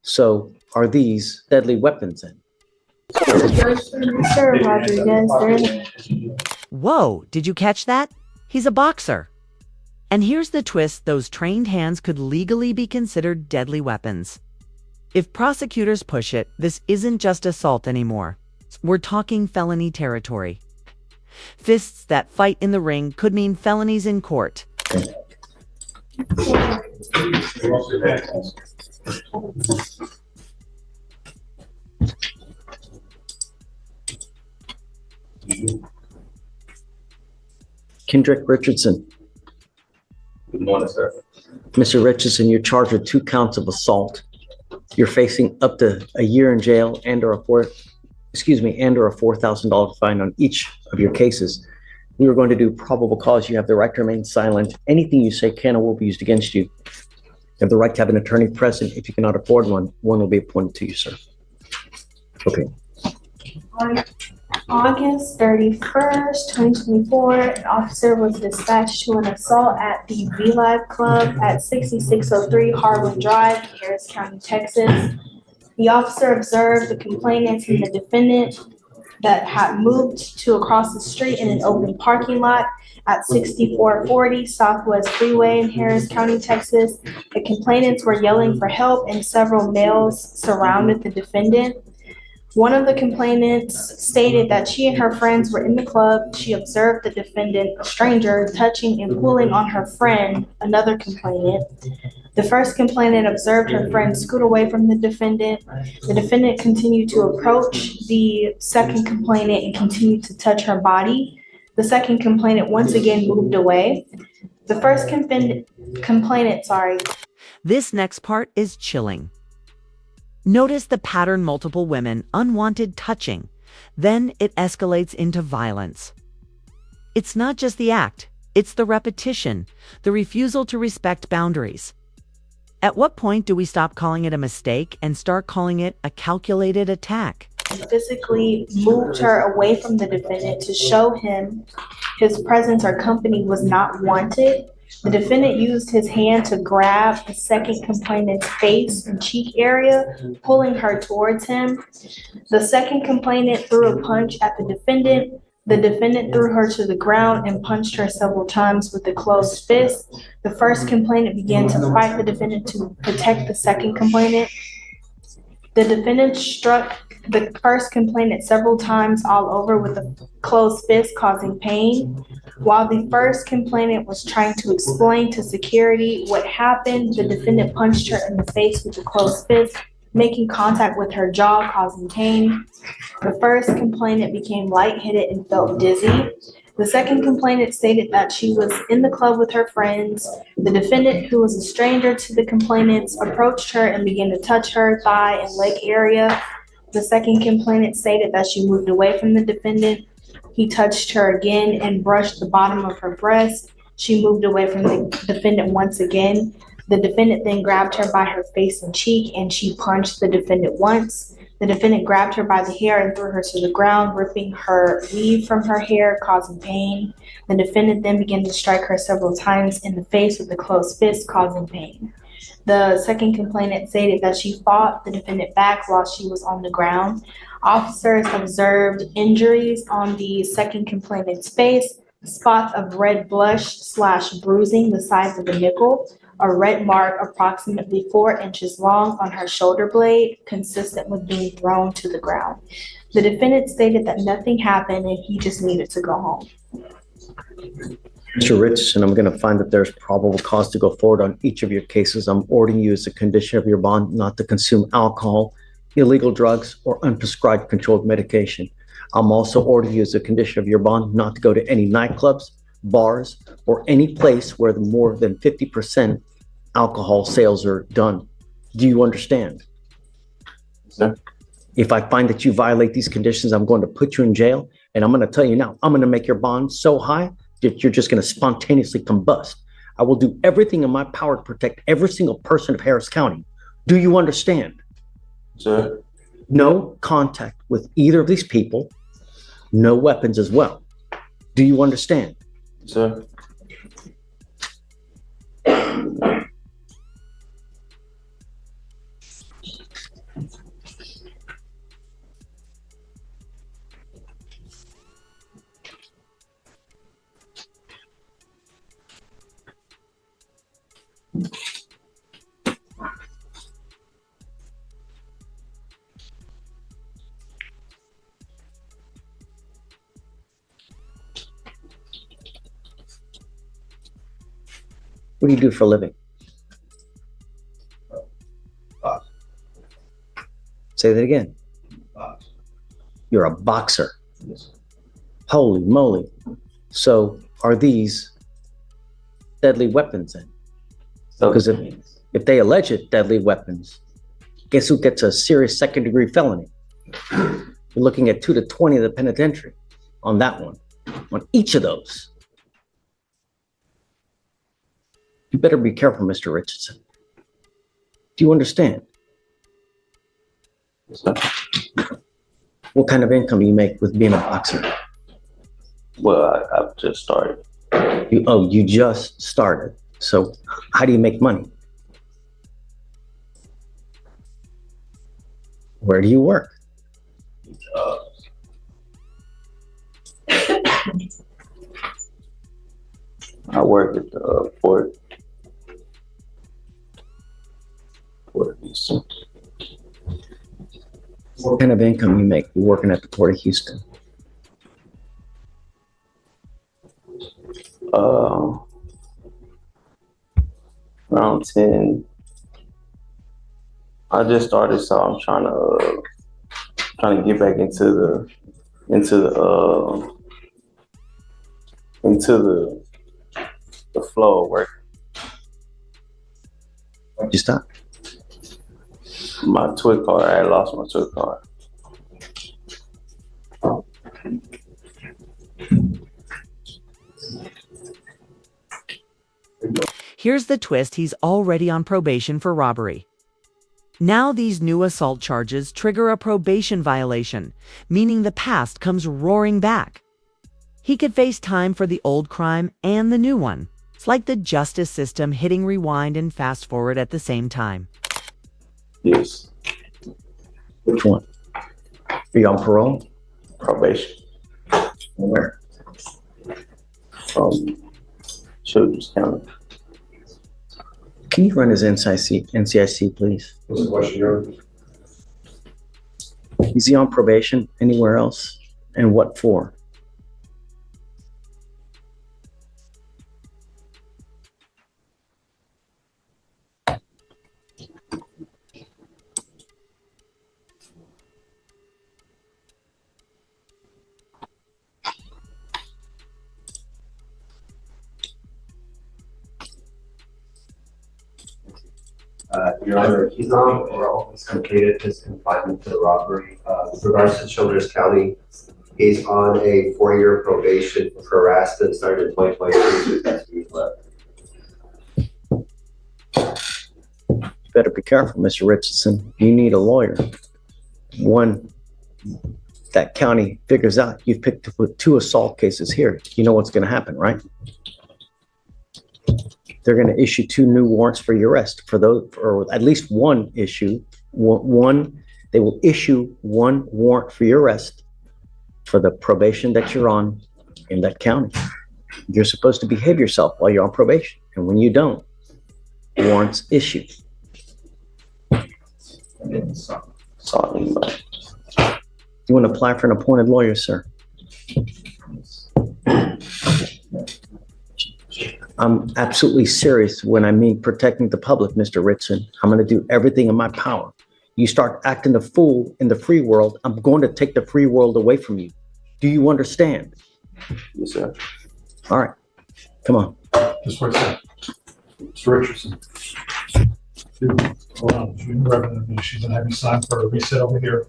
So, are these deadly weapons then? Sir Rodriguez, there. Whoa, did you catch that? He's a boxer. And here's the twist: those trained hands could legally be considered deadly weapons. If prosecutors push it, this isn't just assault anymore. We're talking felony territory. Fists that fight in the ring could mean felonies in court. Kendrick Richardson. Good morning, sir. Mr. Richardson, you're charged with 2 counts of assault. You're facing up to a year in jail and or a $4,000 fine on each of your cases. We are going to do probable cause. You have the right to remain silent. Anything you say can or will be used against you. You have the right to have an attorney present. If you cannot afford one, one will be appointed to you, sir. Okay. On August 31st, 2024, an officer was dispatched to an assault at the V-Live Club at 6603 Harlan Drive, Harris County, Texas. The officer observed the complainants and the defendant that had moved to across the street in an open parking lot at 6440 Southwest Freeway in Harris County, Texas. The complainants were yelling for help and several males surrounded the defendant. One of the complainants stated that she and her friends were in the club. She observed the defendant, a stranger, touching and pulling on her friend, another complainant. The first complainant observed her friend scoot away from the defendant. The defendant continued to approach the second complainant and continued to touch her body. The second complainant once again moved away. The first complainant. This next part is chilling. Notice the pattern: multiple women, unwanted touching. Then it escalates into violence. It's not just the act, it's the repetition, the refusal to respect boundaries. At what point do we stop calling it a mistake and start calling it a calculated attack? Physically moved her away from the defendant to show him his presence or company was not wanted. The defendant used his hand to grab the second complainant's face and cheek area, pulling her towards him. The second complainant threw a punch at the defendant. The defendant threw her to the ground and punched her several times with a closed fist. The first complainant began to fight the defendant to protect the second complainant. The defendant struck the first complainant several times all over with a closed fist, causing pain. While the first complainant was trying to explain to security what happened, the defendant punched her in the face with a closed fist, making contact with her jaw, causing pain. The first complainant became lightheaded and felt dizzy. The second complainant stated that she was in the club with her friends. The defendant, who was a stranger to the complainants, approached her and began to touch her thigh and leg area. The second complainant stated that she moved away from the defendant. He touched her again and brushed the bottom of her breast. She moved away from the defendant once again. The defendant then grabbed her by her face and cheek, and she punched the defendant once. The defendant grabbed her by the hair and threw her to the ground, ripping her weave from her hair, causing pain. The defendant then began to strike her several times in the face with a closed fist, causing pain. The second complainant stated that she fought the defendant back while she was on the ground. Officers observed injuries on the second complainant's face, spots of red blush/bruising the size of a nickel, a red mark approximately 4 inches long on her shoulder blade, consistent with being thrown to the ground. The defendant stated that nothing happened and he just needed to go home. Mr. Richardson, I'm going to find that there's probable cause to go forward on each of your cases. I'm ordering you as a condition of your bond not to consume alcohol, illegal drugs, or unprescribed controlled medication. I'm also ordering you as a condition of your bond not to go to any nightclubs, bars, or any place where more than 50% alcohol sales are done. Do you understand? Sir? If I find that you violate these conditions, I'm going to put you in jail. And I'm going to tell you now, I'm going to make your bond so high that you're just going to spontaneously combust. I will do everything in my power to protect every single person of Harris County. Do you understand? Sir? No contact with either of these people, no weapons as well. Do you understand? Sir? What do you do for a living? Box. Say that again. Box. You're a boxer. Yes. Holy moly. So are these deadly weapons then? Because if they allege it deadly weapons, guess who gets a serious second-degree felony? You're looking at 2 to 20 in the penitentiary on that one, on each of those. You better be careful, Mr. Richardson. Do you understand? Yes, sir. What kind of income you make with being a boxer? Well, I've just started. You just started. So how do you make money? Where do you work? I work at the Port of Houston. What kind of income you make working at the Port of Houston? Around 10. I just started, so I'm trying to get back into the flow of work. Why'd you stop? My Twit card, I had lost my Twit card. Here's the twist: he's already on probation for robbery. Now these new assault charges trigger a probation violation, meaning the past comes roaring back. He could face time for the old crime and the new one. It's like the justice system hitting rewind and fast forward at the same time. Yes, Which one? Are you on parole? probation Where? from Children's County. Can you run his NCIC, please? What's the question, Your Honor? Is he on probation anywhere else? And what for? Your Honor, he's on parole. He's completed his confinement to the robbery. With regards to Children's County, he's on a 4-year probation for harassment started in 2023. That's when he left. Better be careful, Mr. Richardson. You need a lawyer. One that county figures out you've picked up with 2 assault cases here. You know what's going to happen, right? They're going to issue 2 new warrants for your arrest. For those, or at least one issue, they will issue 1 warrant for your arrest for the probation that you're on in that county. You're supposed to behave yourself while you're on probation. And when you don't, warrants issued. Saw anybody. You want to apply for an appointed lawyer, sir? I'm absolutely serious when I mean protecting the public, Mr. Richardson. I'm going to do everything in my power. You start acting a fool in the free world, I'm going to take the free world away from you. Do you understand? Yes, sir. All right, come on. Just wait a second. Mr. Richardson. Hold on, she's gonna have you sign for a reset over here.